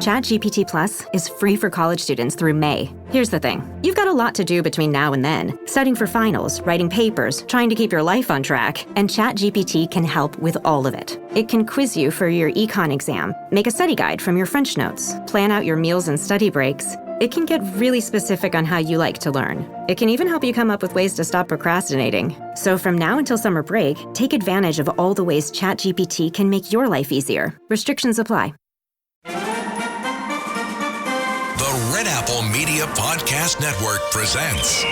ChatGPT Plus is free for college students through May. Here's the thing. You've got a lot to do between now and then. Studying for finals, writing papers, trying to keep your life on track, and ChatGPT can help with all of it. It can quiz you for your econ exam, make a study guide from your French notes, plan out your meals and study breaks. It can get really specific on how you like to learn. It can even help you come up with ways to stop procrastinating. So from now until summer break, take advantage of all the ways ChatGPT can make your life easier. Restrictions apply. The Red Apple Media Podcast Network presents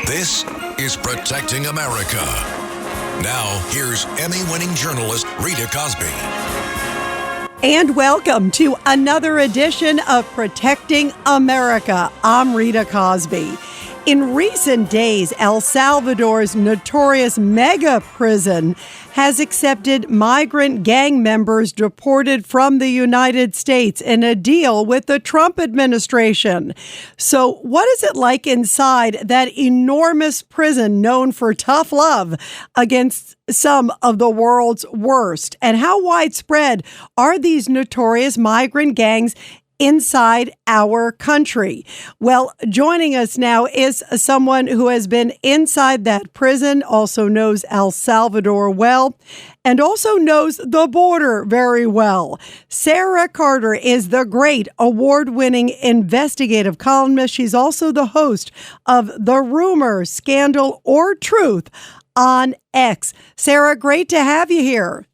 This is Protecting America. Now, here's Emmy-winning journalist Rita Cosby. And welcome to another edition of Protecting America. I'm Rita Cosby. In recent days, El Salvador's notorious mega prison has accepted migrant gang members deported from the United States in a deal with the Trump administration. So what is it like inside that enormous prison known for tough love against some of the world's worst? And how widespread are these notorious migrant gangs inside our country? Well, joining us now is someone who has been inside that prison, also knows El Salvador well, and also knows the border very well. Sara Carter is the great award-winning investigative columnist. She's also the host of The Rumor, Scandal, or Truth on X. Sara, great to have you here.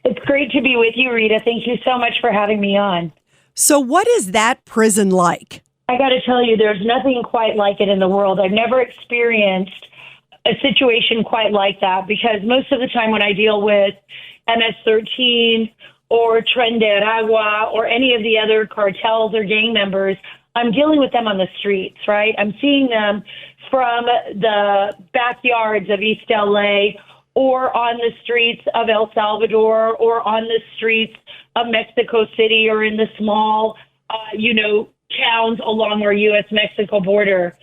It's great to be with you, Rita. Thank you so much for having me on. So what is that prison like? I got to tell you, there's nothing quite like it in the world. I've never experienced a situation quite like that, because most of the time when I deal with MS-13 or Tren de Aragua or any of the other cartels or gang members, I'm dealing with them on the streets, right? I'm seeing them from the backyards of East LA or on the streets of El Salvador or on the streets of Mexico City or in the small, towns along our U.S.-Mexico border.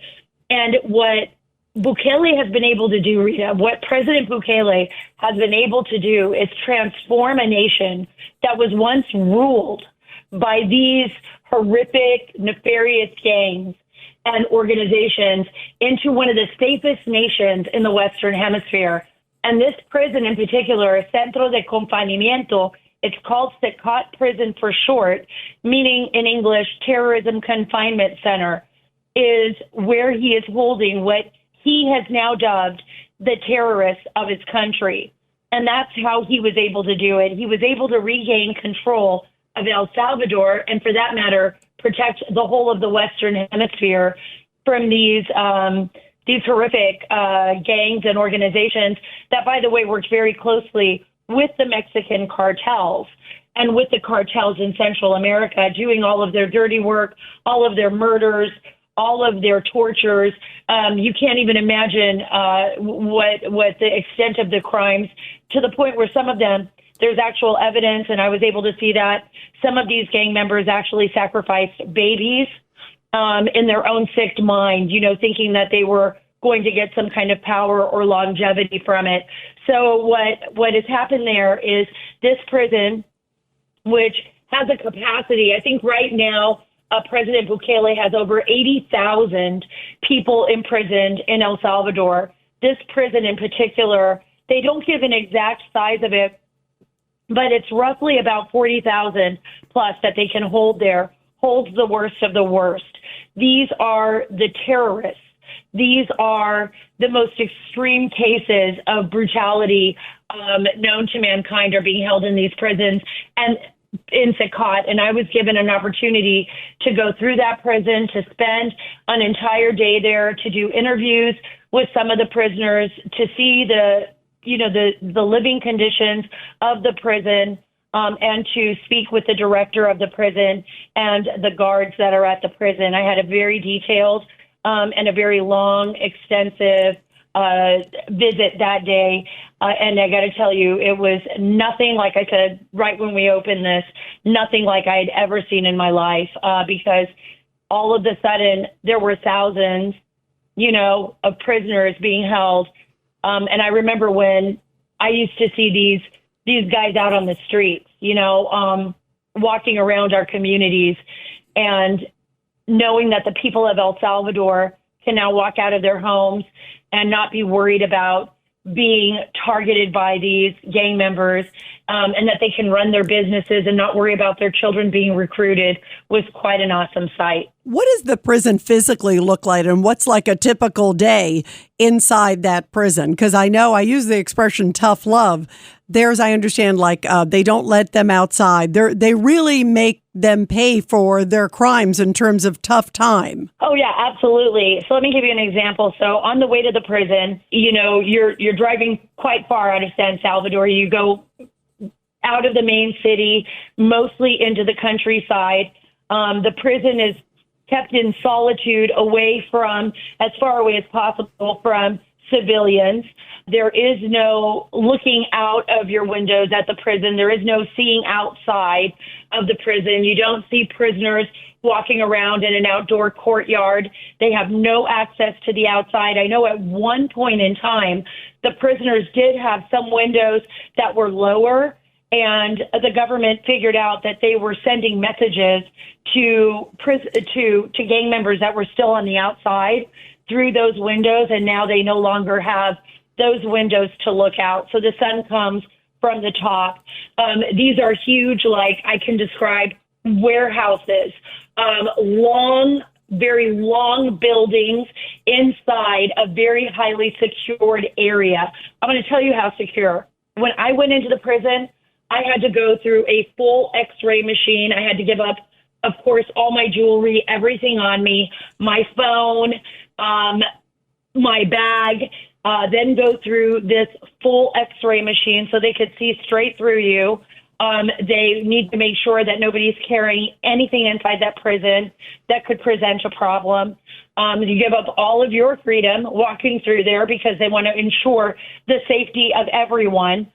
And what Bukele has been able to do, Rita, what President Bukele has been able to do is transform a nation that was once ruled by these horrific, nefarious gangs and organizations into one of the safest nations in the Western Hemisphere. And this prison in particular, Centro de Confinamiento, it's called SECOT prison for short, meaning in English, Terrorism Confinement Center, is where he is holding what he has now dubbed the terrorists of his country. And that's how he was able to do it. He was able to regain control of El Salvador and, for that matter, protect the whole of the Western Hemisphere from these horrific gangs and organizations that, by the way, worked very closely with the Mexican cartels and with the cartels in Central America, doing all of their dirty work, all of their murders, all of their tortures. You can't even imagine what the extent of the crimes, to the point where some of them, there's actual evidence, and I was able to see that some of these gang members actually sacrificed babies in their own sick mind, thinking that they were going to get some kind of power or longevity from it. So what has happened there is this prison, which has a capacity, I think right now, President Bukele has over 80,000 people imprisoned in El Salvador. This prison in particular, they don't give an exact size of it, but it's roughly about 40,000 plus that they can hold there, holds the worst of the worst. These are the terrorists. These are the most extreme cases of brutality known to mankind are being held in these prisons and in SECOT. And I was given an opportunity to go through that prison, to spend an entire day there, to do interviews with some of the prisoners, to see the living conditions of the prison, and to speak with the director of the prison and the guards that are at the prison. I had a very detailed and a very long, extensive visit that day. And I got to tell you, it was nothing, like I said, right when we opened this, nothing like I had ever seen in my life, because all of a sudden there were thousands, of prisoners being held. And I remember when I used to see these guys out on the streets, walking around our communities and knowing that the people of El Salvador can now walk out of their homes and not be worried about being targeted by these gang members, and that they can run their businesses and not worry about their children being recruited was quite an awesome sight. What does the prison physically look like, and what's like a typical day inside that prison? Because I know I use the expression tough love. There's, I understand, like they don't let them outside. They really make them pay for their crimes in terms of tough time. Oh, yeah, absolutely. So let me give you an example. So on the way to the prison, you're driving quite far out of San Salvador. You go out of the main city, mostly into the countryside. The prison is kept in solitude, away from, as far away as possible from civilians. There is no looking out of your windows at the prison. There is no seeing outside of the prison. You don't see prisoners walking around in an outdoor courtyard. They have no access to the outside. I know at one point in time, the prisoners did have some windows that were lower, and the government figured out that they were sending messages to gang members that were still on the outside through those windows, and now they no longer have those windows to look out. So the sun comes from the top. These are huge, like I can describe warehouses, very long buildings inside a very highly secured area. I'm going to tell you how secure. When I went into the prison, I had to go through a full X-ray machine. I had to give up, of course, all my jewelry, everything on me, my phone, my bag, then go through this full X-ray machine so they could see straight through you. They need to make sure that nobody's carrying anything inside that prison that could present a problem. You give up all of your freedom walking through there because they want to ensure the safety of everyone.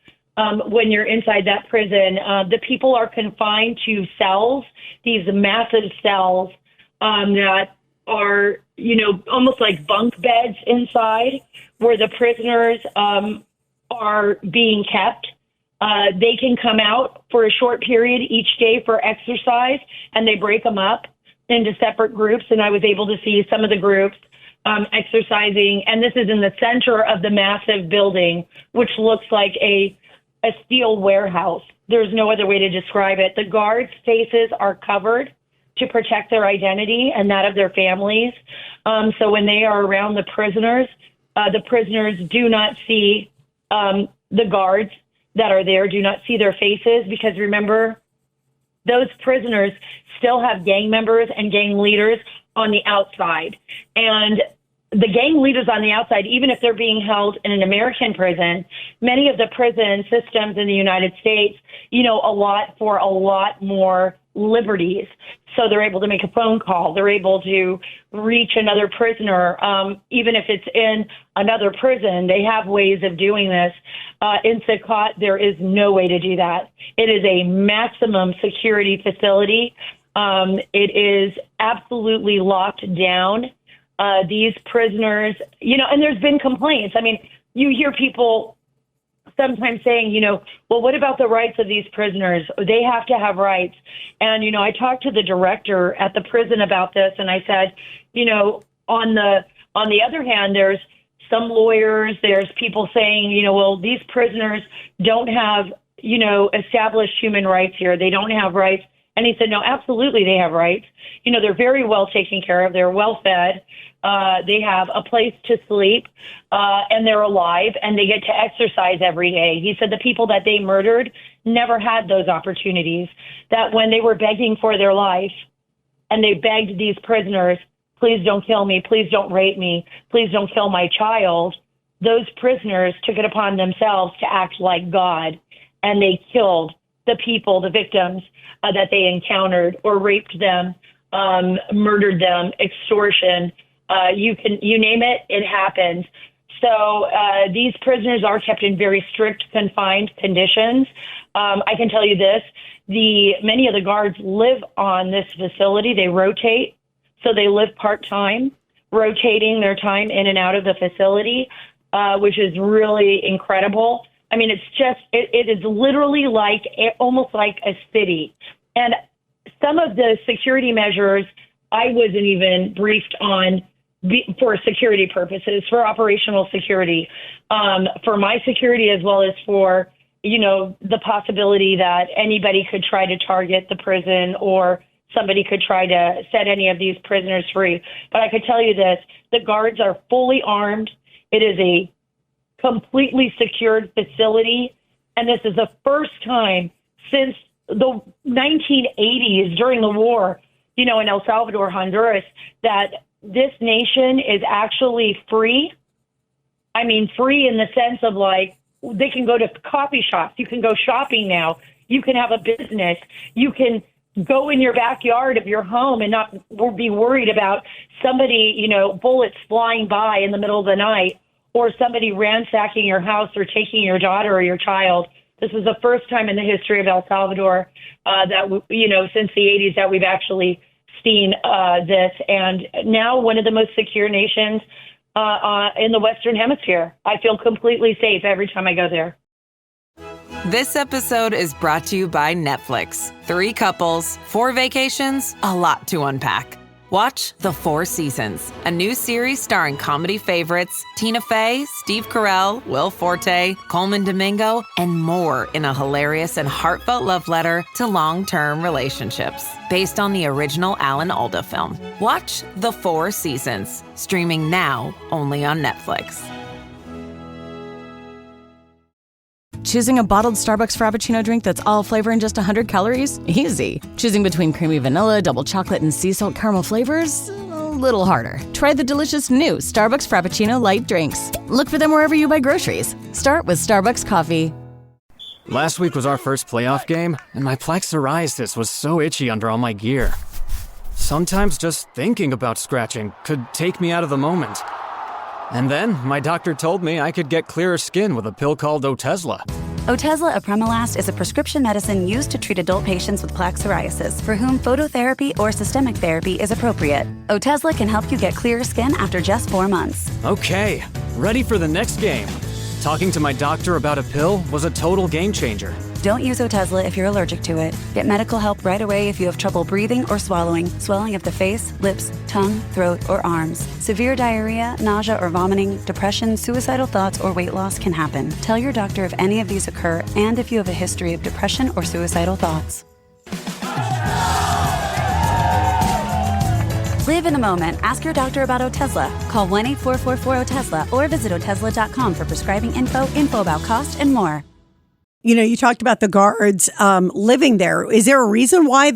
When you're inside that prison, the people are confined to cells, these massive cells that are, almost like bunk beds inside, where the prisoners are being kept. They can come out for a short period each day for exercise, and they break them up into separate groups. And I was able to see some of the groups exercising. And this is in the center of the massive building, which looks like a steel warehouse. There's no other way to describe it. The guards' faces are covered to protect their identity and that of their families. So when they are around the prisoners do not see the guards that are there, do not see their faces, because remember, those prisoners still have gang members and gang leaders on the outside. And the gang leaders on the outside, even if they're being held in an American prison, many of the prison systems in the United States, allot for a lot more liberties. So they're able to make a phone call. They're able to reach another prisoner. Even if it's in another prison, they have ways of doing this. In Sacat, there is no way to do that. It is a maximum security facility. It is absolutely locked down. These prisoners, and there's been complaints. I mean, you hear people sometimes saying, well, what about the rights of these prisoners? They have to have rights. And, I talked to the director at the prison about this, and I said, on the other hand, there's some lawyers, there's people saying, well, these prisoners don't have, established human rights here. They don't have rights. And he said, no, absolutely they have rights. They're very well taken care of. They're well fed. They have a place to sleep, and they're alive, and they get to exercise every day. He said the people that they murdered never had those opportunities, that when they were begging for their life and they begged these prisoners, please don't kill me, please don't rape me, please don't kill my child, those prisoners took it upon themselves to act like God, and they killed the people, the victims that they encountered, or raped them, murdered them, extortion. You name it, it happened. So these prisoners are kept in very strict, confined conditions. I can tell you this, many of the guards live on this facility. They rotate, so they live part-time, rotating their time in and out of the facility, which is really incredible. I mean, it is literally almost like a city. And some of the security measures I wasn't even briefed on for security purposes, for operational security, for my security, as well as for, the possibility that anybody could try to target the prison or somebody could try to set any of these prisoners free. But I could tell you this, the guards are fully armed. It is a completely secured facility. And this is the first time since the 1980s during the war, in El Salvador, Honduras, that this nation is actually free. I mean, free in the sense of they can go to coffee shops. You can go shopping now. You can have a business. You can go in your backyard of your home and not be worried about somebody, bullets flying by in the middle of the night or somebody ransacking your house or taking your daughter or your child. This is the first time in the history of El Salvador that, since the 80s that we've actually seen this. And now one of the most secure nations in the Western Hemisphere. I feel completely safe every time I go there. This episode is brought to you by Netflix. 3 couples, 4 vacations, a lot to unpack. Watch The 4 Seasons, a new series starring comedy favorites Tina Fey, Steve Carell, Will Forte, Coleman Domingo, and more in a hilarious and heartfelt love letter to long-term relationships. Based on the original Alan Alda film. Watch The 4 Seasons, streaming now only on Netflix. Choosing a bottled Starbucks Frappuccino drink that's all flavor and just 100 calories? Easy. Choosing between creamy vanilla, double chocolate, and sea salt caramel flavors? A little harder. Try the delicious new Starbucks Frappuccino light drinks. Look for them wherever you buy groceries. Start with Starbucks coffee. Last week was our first playoff game, and my plaque psoriasis was so itchy under all my gear. Sometimes just thinking about scratching could take me out of the moment. And then my doctor told me I could get clearer skin with a pill called Otezla. Otezla apremilast is a prescription medicine used to treat adult patients with plaque psoriasis for whom phototherapy or systemic therapy is appropriate. Otezla can help you get clearer skin after just 4 months. Okay, ready for the next game. Talking to my doctor about a pill was a total game changer. Don't use Otezla if you're allergic to it. Get medical help right away if you have trouble breathing or swallowing, swelling of the face, lips, tongue, throat, or arms. Severe diarrhea, nausea or vomiting, depression, suicidal thoughts, or weight loss can happen. Tell your doctor if any of these occur and if you have a history of depression or suicidal thoughts. Live in the moment. Ask your doctor about Otezla. Call 1-844-4-OTEZLA or visit Otezla.com for prescribing info about cost, and more. You talked about the guards living there. Is there a reason why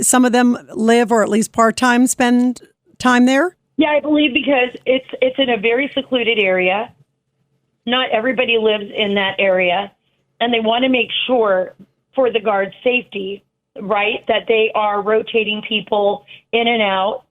some of them live, or at least part-time spend time there? Yeah, I believe because it's in a very secluded area. Not everybody lives in that area, and they want to make sure for the guards' safety, right, that they are rotating people in and out,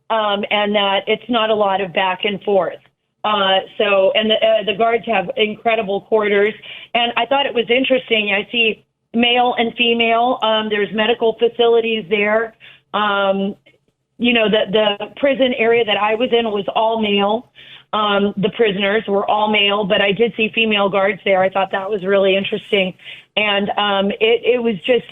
and that it's not a lot of back and forth. The guards have incredible quarters, and I thought it was interesting. I see male and female. There's medical facilities there. The prison area that I was in was all male. The prisoners were all male, but I did see female guards there. I thought that was really interesting, and it was just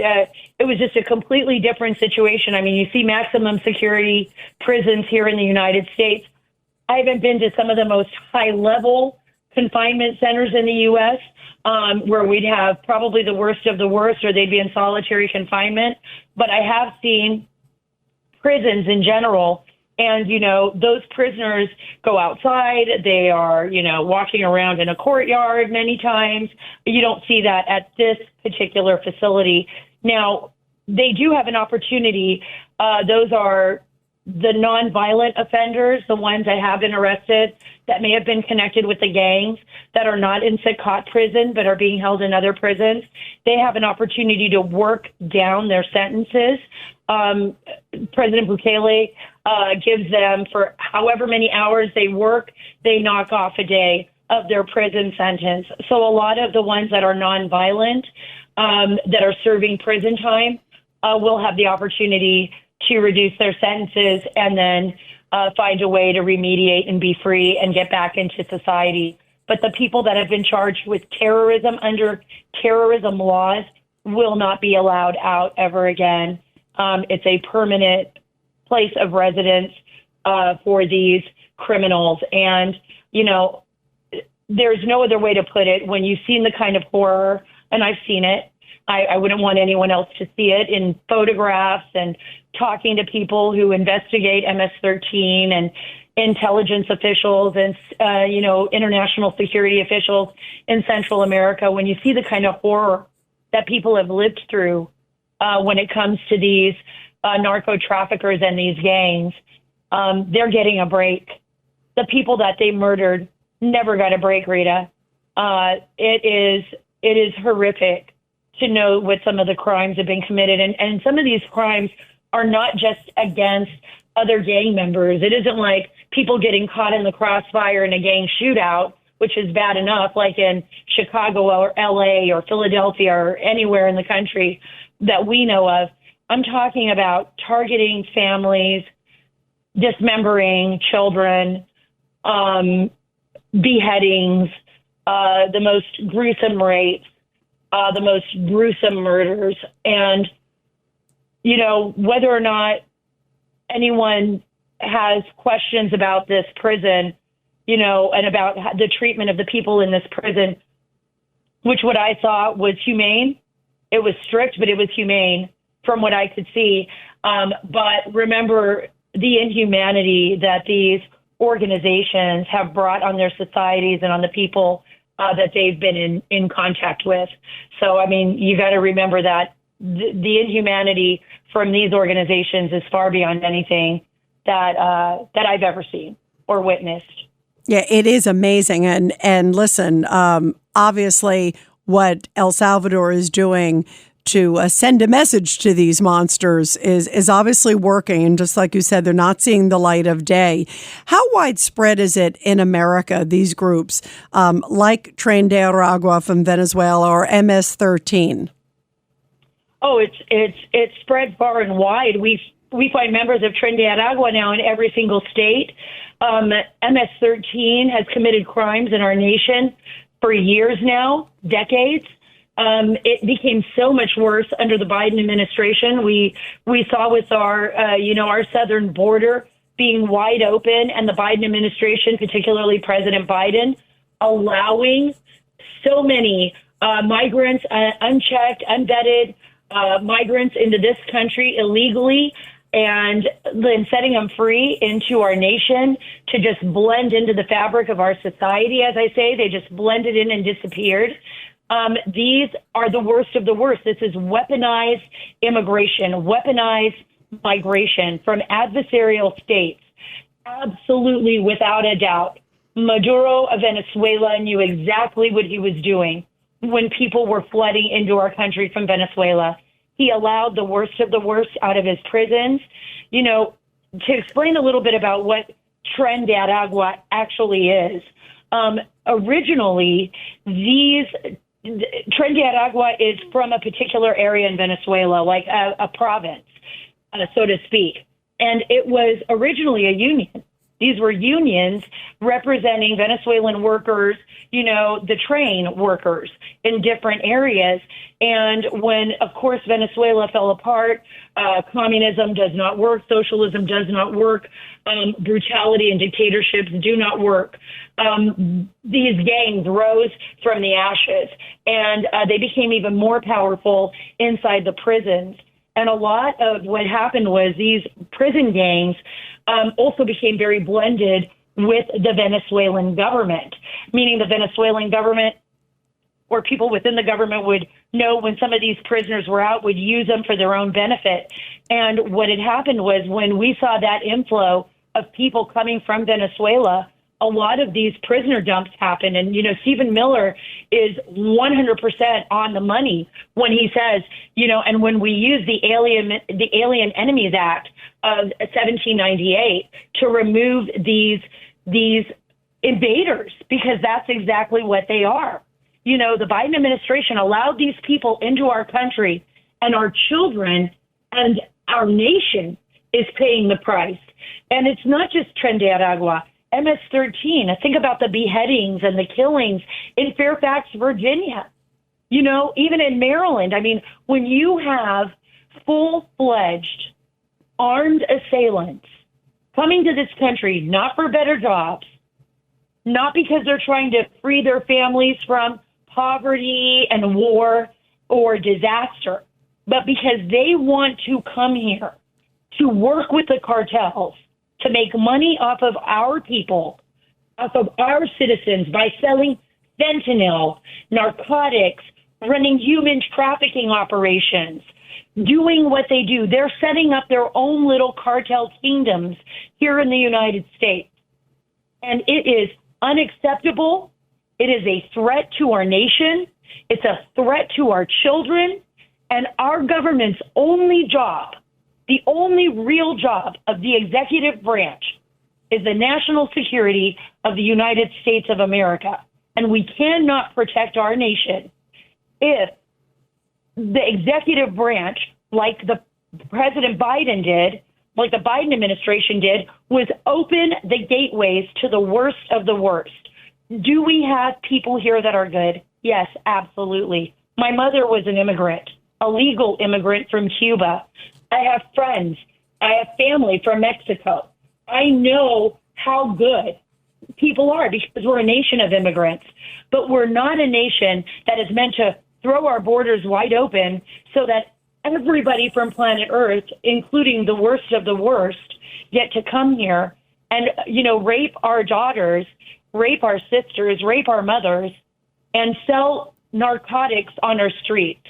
a completely different situation. I mean, you see maximum security prisons here in the United States. I haven't been to some of the most high-level confinement centers in the U.S., where we'd have probably the worst of the worst, or they'd be in solitary confinement. But I have seen prisons in general, and, those prisoners go outside. They are, walking around in a courtyard many times. You don't see that at this particular facility. Now, they do have an opportunity. Those are the nonviolent offenders, the ones that have been arrested, that may have been connected with the gangs, that are not in Sakat prison but are being held in other prisons. They have an opportunity to work down their sentences. President Bukele gives them, for however many hours they work, they knock off a day of their prison sentence. So a lot of the ones that are nonviolent, that are serving prison time, will have the opportunity to reduce their sentences and then find a way to remediate and be free and get back into society. But the people that have been charged with terrorism under terrorism laws will not be allowed out ever again. It's a permanent place of residence for these criminals. And, there's no other way to put it. When you've seen the kind of horror, and I've seen it, I wouldn't want anyone else to see it, in photographs and talking to people who investigate MS-13 and intelligence officials and, international security officials in Central America. When you see the kind of horror that people have lived through when it comes to these narco traffickers and these gangs, they're getting a break. The people that they murdered never got a break, Rita. It is horrific to know what some of the crimes have been committed. And some of these crimes are not just against other gang members. It isn't like people getting caught in the crossfire in a gang shootout, which is bad enough, like in Chicago or LA or Philadelphia or anywhere in the country that we know of. I'm talking about targeting families, dismembering children, beheadings, the most gruesome rapes, the most gruesome murders. And, whether or not anyone has questions about this prison, and about the treatment of the people in this prison, which what I saw was humane. It was strict, but it was humane from what I could see. But remember the inhumanity that these organizations have brought on their societies and on the people that they've been in contact with. So, you got to remember that the inhumanity from these organizations is far beyond anything that I've ever seen or witnessed. Yeah, it is amazing. And listen, obviously what El Salvador is doing to send a message to these monsters is obviously working. And just like you said, they're not seeing the light of day. How widespread is it in America, these groups, like Tren de Aragua from Venezuela or MS-13? Oh, it's spread far and wide. We find members of Tren de Aragua now in every single state. MS-13 has committed crimes in our nation for years now, decades. It became so much worse under the Biden administration. We saw with our southern border being wide open, and the Biden administration, particularly President Biden, allowing so many migrants, unchecked, unvetted migrants into this country illegally, and then setting them free into our nation to just blend into the fabric of our society. As I say, they just blended in and disappeared. These are the worst of the worst. This is weaponized immigration, weaponized migration from adversarial states. Absolutely, without a doubt. Maduro of Venezuela knew exactly what he was doing when people were flooding into our country from Venezuela. He allowed the worst of the worst out of his prisons. To explain a little bit about what Tren de Aragua actually is. Originally, Tren de Aragua is from a particular area in Venezuela, like a province, so to speak. And it was originally a union. These were unions representing Venezuelan workers, the train workers in different areas. And when, of course, Venezuela fell apart, communism does not work, socialism does not work, brutality and dictatorships do not work. These gangs rose from the ashes, and they became even more powerful inside the prisons. And a lot of what happened was these prison gangs also became very blended with the Venezuelan government, meaning the Venezuelan government or people within the government would know when some of these prisoners were out, would use them for their own benefit. And what had happened was when we saw that inflow of people coming from Venezuela, a lot of these prisoner dumps happen. And, Stephen Miller is 100% on the money when he says, and when we use the Alien Enemies Act of 1798 to remove these invaders, because that's exactly what they are. The Biden administration allowed these people into our country, and our children and our nation is paying the price. And it's not just Tren de Aragua. MS-13, think about the beheadings and the killings in Fairfax, Virginia, even in Maryland. When you have full-fledged armed assailants coming to this country not for better jobs, not because they're trying to free their families from poverty and war or disaster, but because they want to come here to work with the cartels, to make money off of our people, off of our citizens by selling fentanyl, narcotics, running human trafficking operations, doing what they do. They're setting up their own little cartel kingdoms here in the United States. And it is unacceptable. It is a threat to our nation. It's a threat to our children. And our government's only job, the only real job of the executive branch, is the national security of the United States of America. And we cannot protect our nation if the executive branch, like the President Biden did, like the Biden administration did, was open the gateways to the worst of the worst. Do we have people here that are good? Yes, absolutely. My mother was an immigrant, a legal immigrant from Cuba. I have friends. I have family from Mexico. I know how good people are because we're a nation of immigrants, but we're not a nation that is meant to throw our borders wide open so that everybody from planet Earth, including the worst of the worst, get to come here and, rape our daughters, rape our sisters, rape our mothers, and sell narcotics on our streets.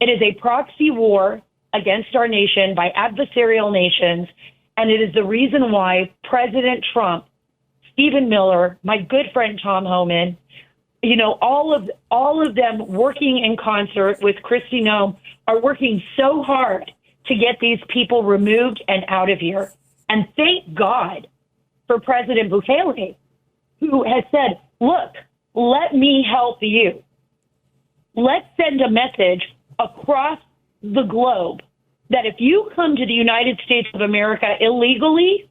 It is a proxy war against our nation by adversarial nations, and it is the reason why President Trump, Stephen Miller, my good friend Tom Homan, all of them working in concert with Kristi Noem are working so hard to get these people removed and out of here. And thank God for President Bukele, who has said, look, let me help you. Let's send a message across the globe that if you come to the United States of America illegally,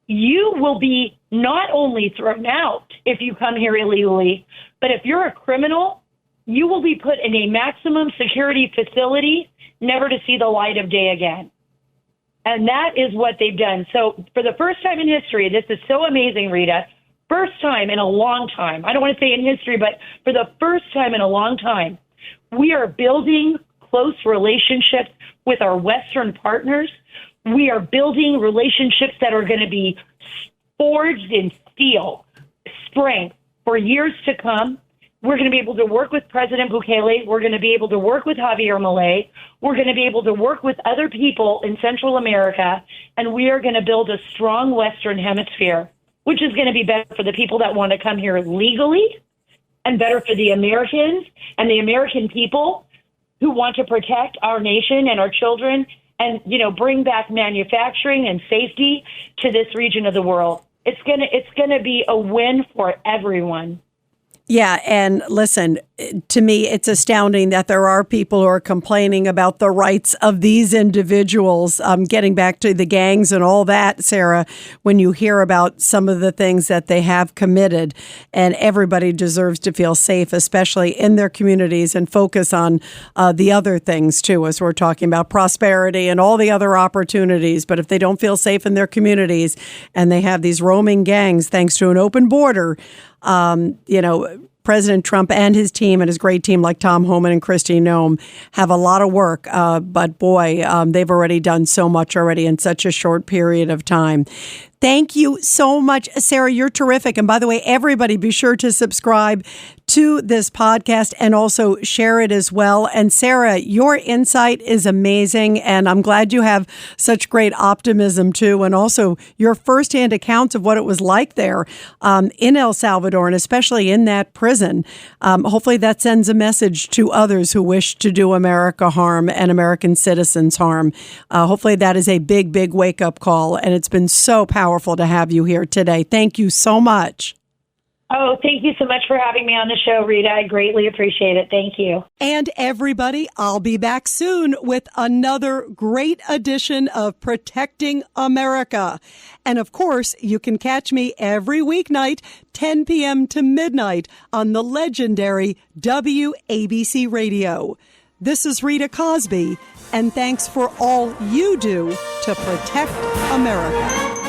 you will be not only thrown out if you come here illegally, but if you're a criminal, you will be put in a maximum security facility, never to see the light of day again. And that is what they've done. So for the first time in history, this is so amazing, Rita, first time in a long time, I don't want to say in history, but for the first time in a long time, we are building close relationships with our Western partners. We are building relationships that are going to be forged in steel, strength for years to come. We're going to be able to work with President Bukele. We're going to be able to work with Javier Milei. We're going to be able to work with other people in Central America, and we are going to build a strong Western Hemisphere, which is going to be better for the people that want to come here legally and better for the Americans and the American people who want to protect our nation and our children and, bring back manufacturing and safety to this region of the world. It's going to be a win for everyone. Yeah, and listen, to me, it's astounding that there are people who are complaining about the rights of these individuals. Getting back to the gangs and all that, Sarah, when you hear about some of the things that they have committed, and everybody deserves to feel safe, especially in their communities, and focus on the other things too, as we're talking about prosperity and all the other opportunities. But if they don't feel safe in their communities and they have these roaming gangs, thanks to an open border, President Trump and his team and his great team like Tom Homan and Kristi Noem have a lot of work. But boy, they've already done so much already in such a short period of time. Thank you so much, Sarah. You're terrific. And by the way, everybody be sure to subscribe to this podcast and also share it as well. And Sarah, your insight is amazing. And I'm glad you have such great optimism too. And also your firsthand accounts of what it was like there in El Salvador, and especially in that prison. Hopefully that sends a message to others who wish to do America harm and American citizens harm. Hopefully that is a big, big wake up call. And it's been so powerful to have you here today. Thank you so much. Oh, thank you so much for having me on the show, Rita. I greatly appreciate it. Thank you. And everybody, I'll be back soon with another great edition of Protecting America. And of course, you can catch me every weeknight, 10 p.m. to midnight on the legendary WABC Radio. This is Rita Cosby. and thanks for all you do to protect America.